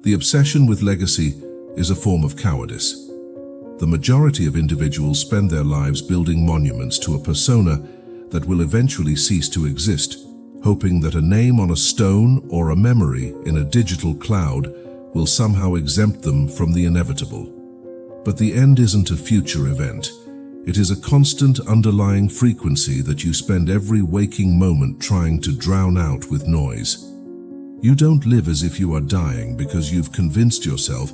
The obsession with legacy is a form of cowardice. The majority of individuals spend their lives building monuments to a persona that will eventually cease to exist, hoping that a name on a stone or a memory in a digital cloud will somehow exempt them from the inevitable. But the end isn't a future event. It is a constant underlying frequency that you spend every waking moment trying to drown out with noise. You don't live as if you are dying because you've convinced yourself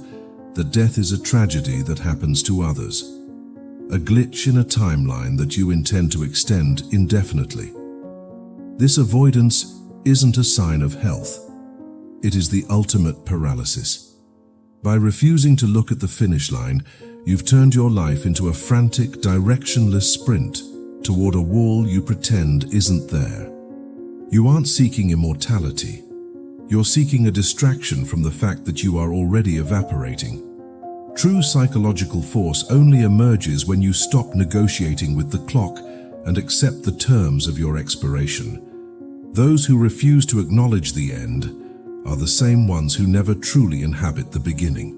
that death is a tragedy that happens to others, a glitch in a timeline that you intend to extend indefinitely. This avoidance isn't a sign of health. It is the ultimate paralysis. By refusing to look at the finish line, you've turned your life into a frantic, directionless sprint toward a wall you pretend isn't there. You aren't seeking immortality. You're seeking a distraction from the fact that you are already evaporating. True psychological force only emerges when you stop negotiating with the clock and accept the terms of your expiration. Those who refuse to acknowledge the end are the same ones who never truly inhabit the beginning.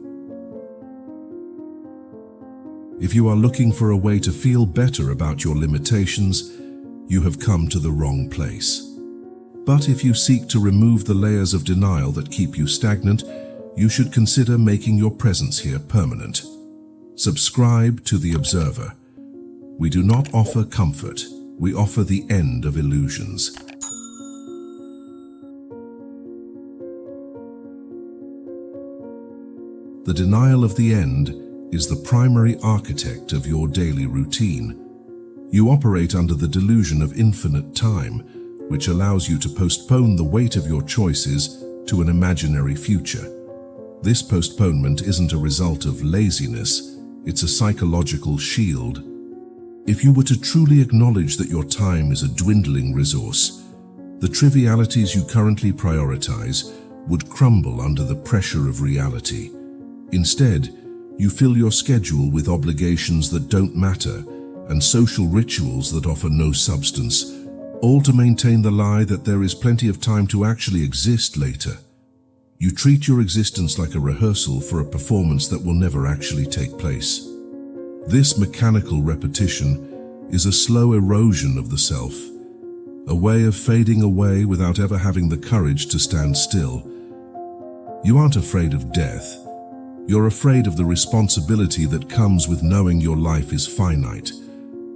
If you are looking for a way to feel better about your limitations, you have come to the wrong place. But if you seek to remove the layers of denial that keep you stagnant, you should consider making your presence here permanent. Subscribe to The Observer. We do not offer comfort, we offer the end of illusions. The denial of the end is the primary architect of your daily routine. You operate under the delusion of infinite time, which allows you to postpone the weight of your choices to an imaginary future. This postponement isn't a result of laziness, it's a psychological shield. If you were to truly acknowledge that your time is a dwindling resource, the trivialities you currently prioritize would crumble under the pressure of reality. Instead, you fill your schedule with obligations that don't matter and social rituals that offer no substance, all to maintain the lie that there is plenty of time to actually exist later. You treat your existence like a rehearsal for a performance that will never actually take place. This mechanical repetition is a slow erosion of the self, a way of fading away without ever having the courage to stand still. You aren't afraid of death. You're afraid of the responsibility that comes with knowing your life is finite.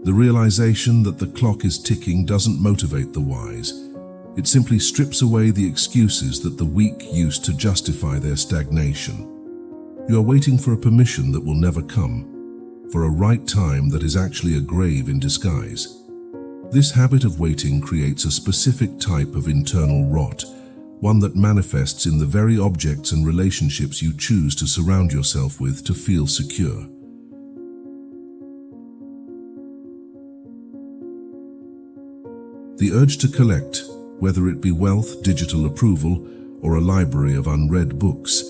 The realization that the clock is ticking doesn't motivate the wise. It simply strips away the excuses that the weak use to justify their stagnation. You are waiting for a permission that will never come, for a right time that is actually a grave in disguise. This habit of waiting creates a specific type of internal rot, one that manifests in the very objects and relationships you choose to surround yourself with to feel secure. The urge to collect, whether it be wealth, digital approval, or a library of unread books,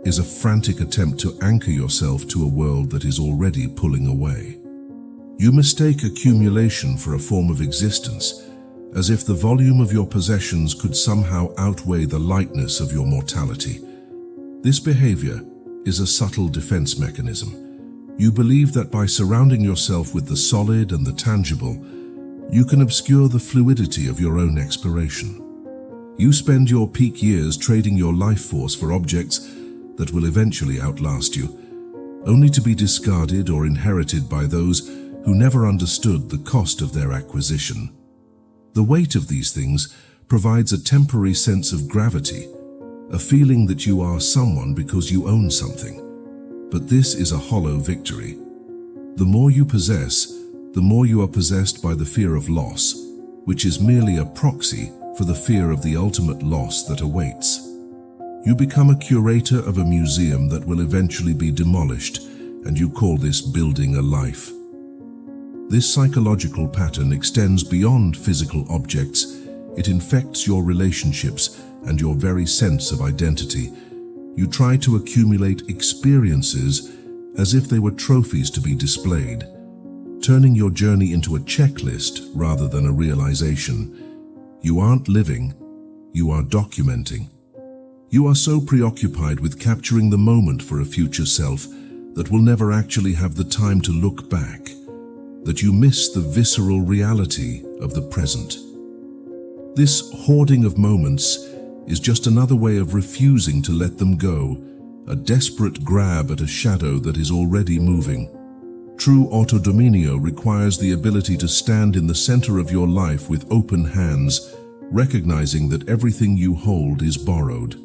is a frantic attempt to anchor yourself to a world that is already pulling away. You mistake accumulation for a form of existence, as if the volume of your possessions could somehow outweigh the lightness of your mortality. This behavior is a subtle defense mechanism. You believe that by surrounding yourself with the solid and the tangible, you can obscure the fluidity of your own expiration. You spend your peak years trading your life force for objects that will eventually outlast you, only to be discarded or inherited by those who never understood the cost of their acquisition. The weight of these things provides a temporary sense of gravity, a feeling that you are someone because you own something. But this is a hollow victory. The more you possess, the more you are possessed by the fear of loss, which is merely a proxy for the fear of the ultimate loss that awaits. You become a curator of a museum that will eventually be demolished, and you call this building a life. This psychological pattern extends beyond physical objects. It infects your relationships and your very sense of identity. You try to accumulate experiences as if they were trophies to be displayed, turning your journey into a checklist rather than a realization. You aren't living, you are documenting. You are so preoccupied with capturing the moment for a future self that will never actually have the time to look back, that you miss the visceral reality of the present. This hoarding of moments is just another way of refusing to let them go, a desperate grab at a shadow that is already moving. True autodominio requires the ability to stand in the center of your life with open hands, recognizing that everything you hold is borrowed.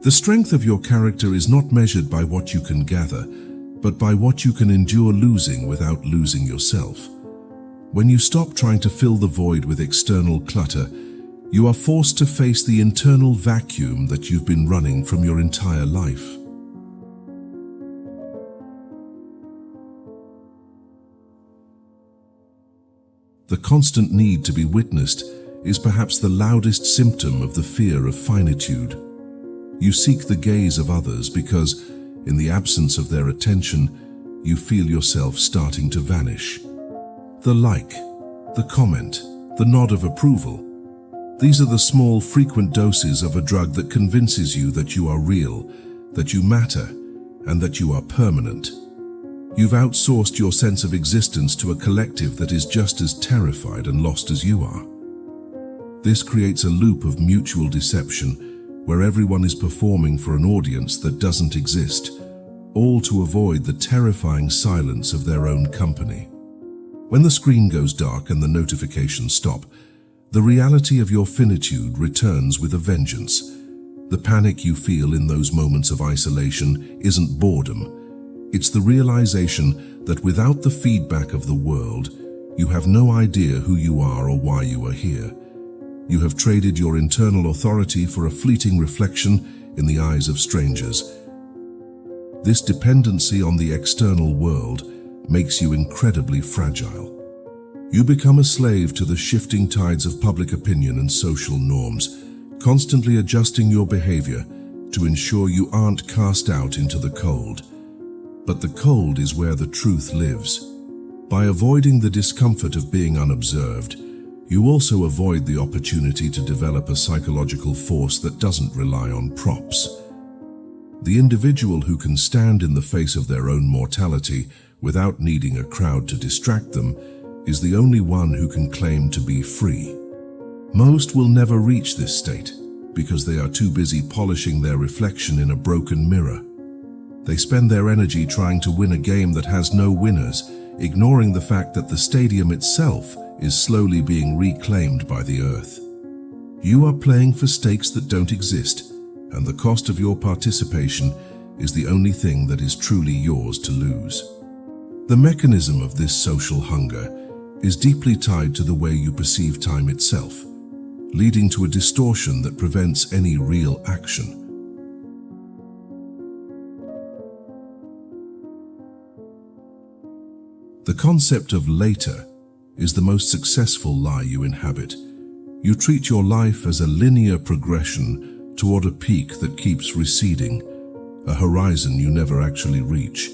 The strength of your character is not measured by what you can gather, but by what you can endure losing without losing yourself. When you stop trying to fill the void with external clutter, you are forced to face the internal vacuum that you've been running from your entire life. The constant need to be witnessed is perhaps the loudest symptom of the fear of finitude. You seek the gaze of others because, in the absence of their attention, you feel yourself starting to vanish. The like, the comment, the nod of approval. These are the small, frequent doses of a drug that convinces you that you are real, that you matter, and that you are permanent. You've outsourced your sense of existence to a collective that is just as terrified and lost as you are. This creates a loop of mutual deception where everyone is performing for an audience that doesn't exist, all to avoid the terrifying silence of their own company. When the screen goes dark and the notifications stop, the reality of your finitude returns with a vengeance. The panic you feel in those moments of isolation isn't boredom. It's the realization that without the feedback of the world, you have no idea who you are or why you are here. You have traded your internal authority for a fleeting reflection in the eyes of strangers. This dependency on the external world makes you incredibly fragile. You become a slave to the shifting tides of public opinion and social norms, constantly adjusting your behavior to ensure you aren't cast out into the cold. But the cold is where the truth lives. By avoiding the discomfort of being unobserved, you also avoid the opportunity to develop a psychological force that doesn't rely on props. The individual who can stand in the face of their own mortality without needing a crowd to distract them is the only one who can claim to be free. Most will never reach this state because they are too busy polishing their reflection in a broken mirror. They spend their energy trying to win a game that has no winners, ignoring the fact that the stadium itself is slowly being reclaimed by the earth. You are playing for stakes that don't exist, and the cost of your participation is the only thing that is truly yours to lose. The mechanism of this social hunger is deeply tied to the way you perceive time itself, leading to a distortion that prevents any real action. The concept of later is the most successful lie you inhabit. You treat your life as a linear progression toward a peak that keeps receding, a horizon you never actually reach.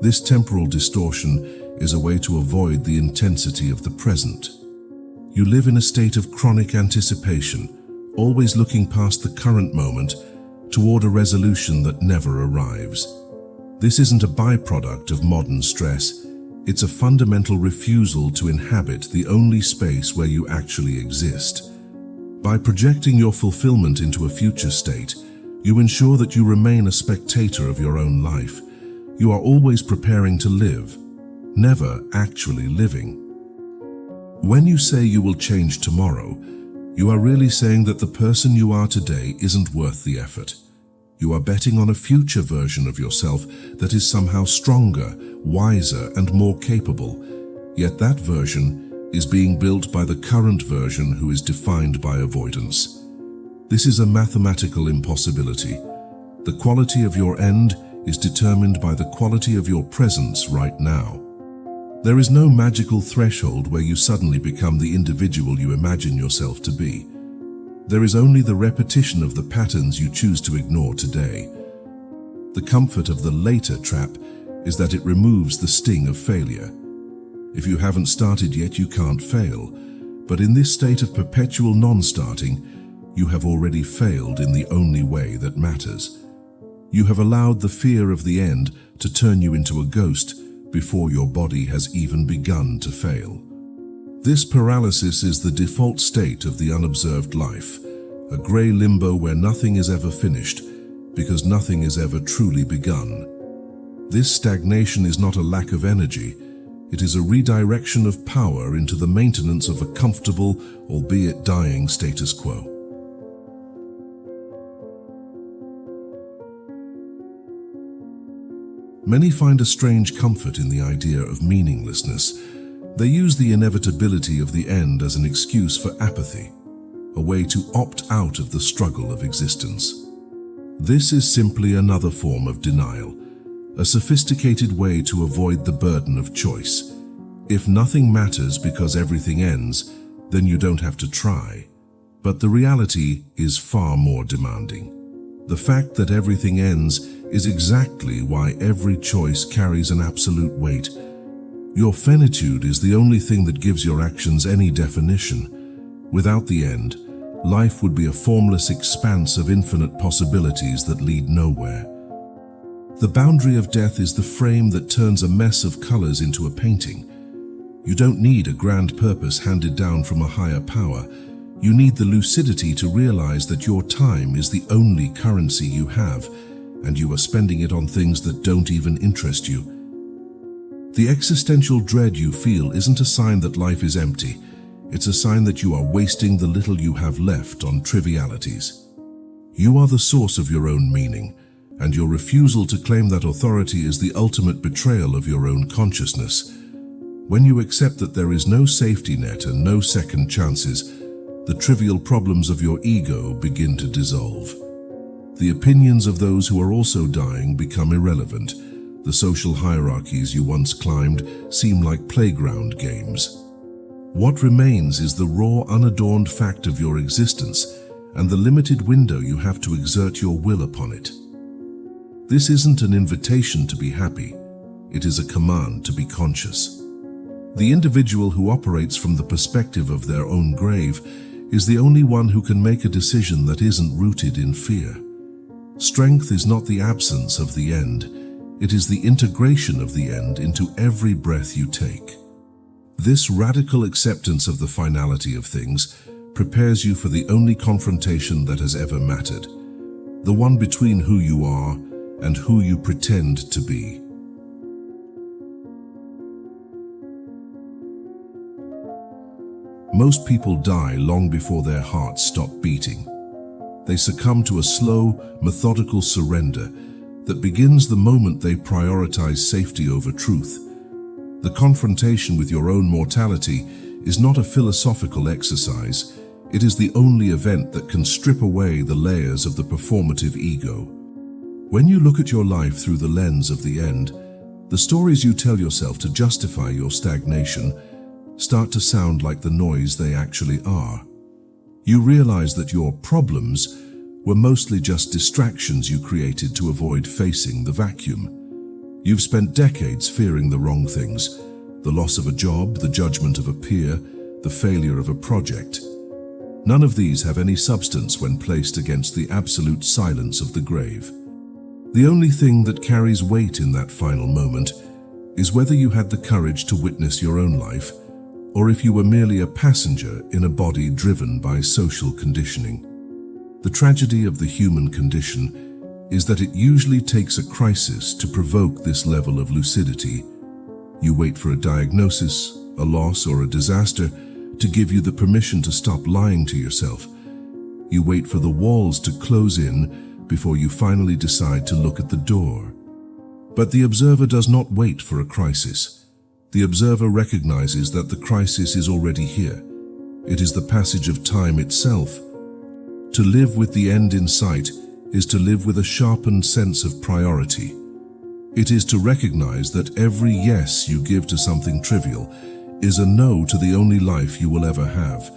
This temporal distortion is a way to avoid the intensity of the present. You live in a state of chronic anticipation, always looking past the current moment toward a resolution that never arrives. This isn't a byproduct of modern stress. It's a fundamental refusal to inhabit the only space where you actually exist. By projecting your fulfillment into a future state, you ensure that you remain a spectator of your own life. You are always preparing to live, never actually living. When you say you will change tomorrow, you are really saying that the person you are today isn't worth the effort. You are betting on a future version of yourself that is somehow stronger, wiser, and more capable. Yet that version is being built by the current version who is defined by avoidance. This is a mathematical impossibility. The quality of your end is determined by the quality of your presence right now. There is no magical threshold where you suddenly become the individual you imagine yourself to be. There is only the repetition of the patterns you choose to ignore today. The comfort of the later trap is that it removes the sting of failure. If you haven't started yet, you can't fail. But in this state of perpetual non-starting, you have already failed in the only way that matters. You have allowed the fear of the end to turn you into a ghost before your body has even begun to fail. This paralysis is the default state of the unobserved life, a grey limbo where nothing is ever finished because nothing is ever truly begun. This stagnation is not a lack of energy, it is a redirection of power into the maintenance of a comfortable, albeit dying, status quo. Many find a strange comfort in the idea of meaninglessness. They use the inevitability of the end as an excuse for apathy, a way to opt out of the struggle of existence. This is simply another form of denial, a sophisticated way to avoid the burden of choice. If nothing matters because everything ends, then you don't have to try. But the reality is far more demanding. The fact that everything ends is exactly why every choice carries an absolute weight. Your finitude is the only thing that gives your actions any definition. Without the end, life would be a formless expanse of infinite possibilities that lead nowhere. The boundary of death is the frame that turns a mess of colors into a painting. You don't need a grand purpose handed down from a higher power. You need the lucidity to realize that your time is the only currency you have, and you are spending it on things that don't even interest you. The existential dread you feel isn't a sign that life is empty. It's a sign that you are wasting the little you have left on trivialities. You are the source of your own meaning, and your refusal to claim that authority is the ultimate betrayal of your own consciousness. When you accept that there is no safety net and no second chances, the trivial problems of your ego begin to dissolve. The opinions of those who are also dying become irrelevant. The social hierarchies you once climbed seem like playground games. What remains is the raw, unadorned fact of your existence and the limited window you have to exert your will upon it. This isn't an invitation to be happy. It is a command to be conscious. The individual who operates from the perspective of their own grave is the only one who can make a decision that isn't rooted in fear. Strength is not the absence of the end. It is the integration of the end into every breath you take. This radical acceptance of the finality of things prepares you for the only confrontation that has ever mattered, the one between who you are and who you pretend to be. Most people die long before their hearts stop beating. They succumb to a slow, methodical surrender that begins the moment they prioritize safety over truth. The confrontation with your own mortality is not a philosophical exercise. It is the only event that can strip away the layers of the performative ego. When you look at your life through the lens of the end, the stories you tell yourself to justify your stagnation start to sound like the noise they actually are. You realize that your problems were mostly just distractions you created to avoid facing the vacuum. You've spent decades fearing the wrong things, the loss of a job, the judgment of a peer, the failure of a project. None of these have any substance when placed against the absolute silence of the grave. The only thing that carries weight in that final moment is whether you had the courage to witness your own life, or if you were merely a passenger in a body driven by social conditioning. The tragedy of the human condition is that it usually takes a crisis to provoke this level of lucidity. You wait for a diagnosis, a loss, or a disaster to give you the permission to stop lying to yourself. You wait for the walls to close in before you finally decide to look at the door. But the observer does not wait for a crisis. The observer recognizes that the crisis is already here. It is the passage of time itself. To live with the end in sight is to live with a sharpened sense of priority. It is to recognize that every yes you give to something trivial is a no to the only life you will ever have.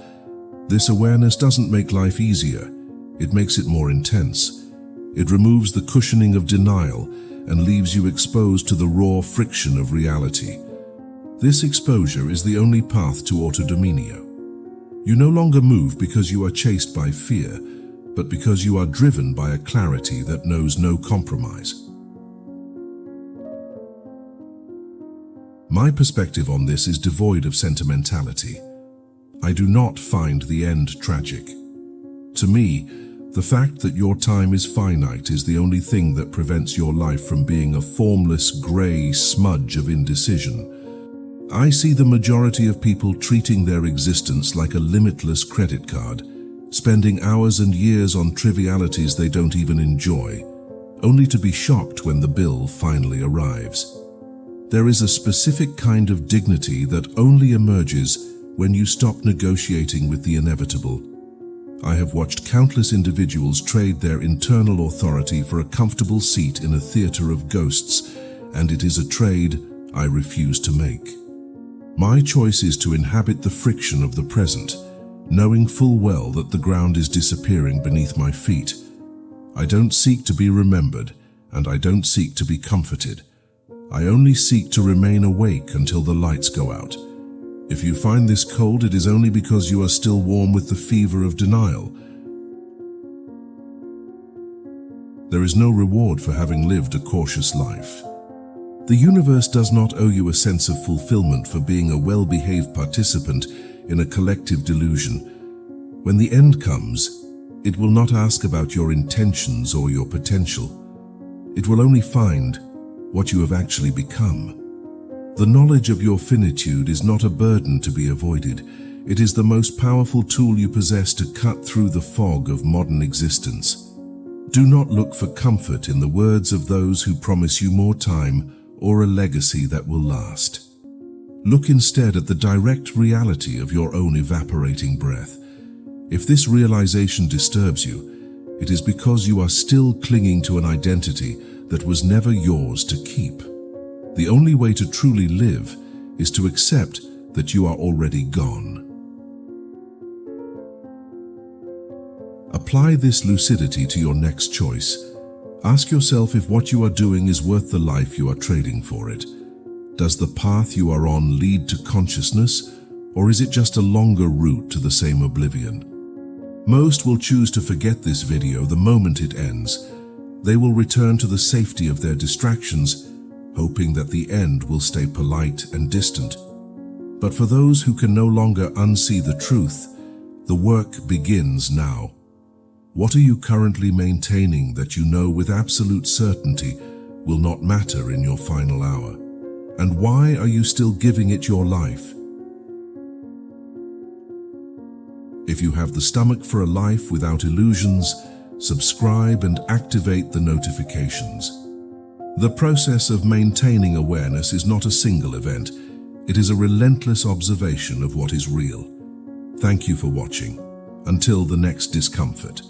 This awareness doesn't make life easier. It makes it more intense. It removes the cushioning of denial and leaves you exposed to the raw friction of reality. This exposure is the only path to autodominio. You no longer move because you are chased by fear, but because you are driven by a clarity that knows no compromise. My perspective on this is devoid of sentimentality. I do not find the end tragic. To me, the fact that your time is finite is the only thing that prevents your life from being a formless grey smudge of indecision. I see the majority of people treating their existence like a limitless credit card, spending hours and years on trivialities they don't even enjoy, only to be shocked when the bill finally arrives. There is a specific kind of dignity that only emerges when you stop negotiating with the inevitable. I have watched countless individuals trade their internal authority for a comfortable seat in a theater of ghosts, and it is a trade I refuse to make. My choice is to inhabit the friction of the present, knowing full well that the ground is disappearing beneath my feet. I don't seek to be remembered, and I don't seek to be comforted. I only seek to remain awake until the lights go out. If you find this cold, it is only because you are still warm with the fever of denial. There is no reward for having lived a cautious life. The universe does not owe you a sense of fulfillment for being a well-behaved participant in a collective delusion. When the end comes, it will not ask about your intentions or your potential. It will only find what you have actually become. The knowledge of your finitude is not a burden to be avoided. It is the most powerful tool you possess to cut through the fog of modern existence. Do not look for comfort in the words of those who promise you more time or a legacy that will last. Look instead at the direct reality of your own evaporating breath. If this realization disturbs you, it is because you are still clinging to an identity that was never yours to keep. The only way to truly live is to accept that you are already gone. Apply this lucidity to your next choice. Ask yourself if what you are doing is worth the life you are trading for it. Does the path you are on lead to consciousness, or is it just a longer route to the same oblivion? Most will choose to forget this video the moment it ends. They will return to the safety of their distractions, hoping that the end will stay polite and distant. But for those who can no longer unsee the truth, the work begins now. What are you currently maintaining that you know with absolute certainty will not matter in your final hour? And why are you still giving it your life? If you have the stomach for a life without illusions, subscribe and activate the notifications. The process of maintaining awareness is not a single event. It is a relentless observation of what is real. Thank you for watching. Until the next discomfort.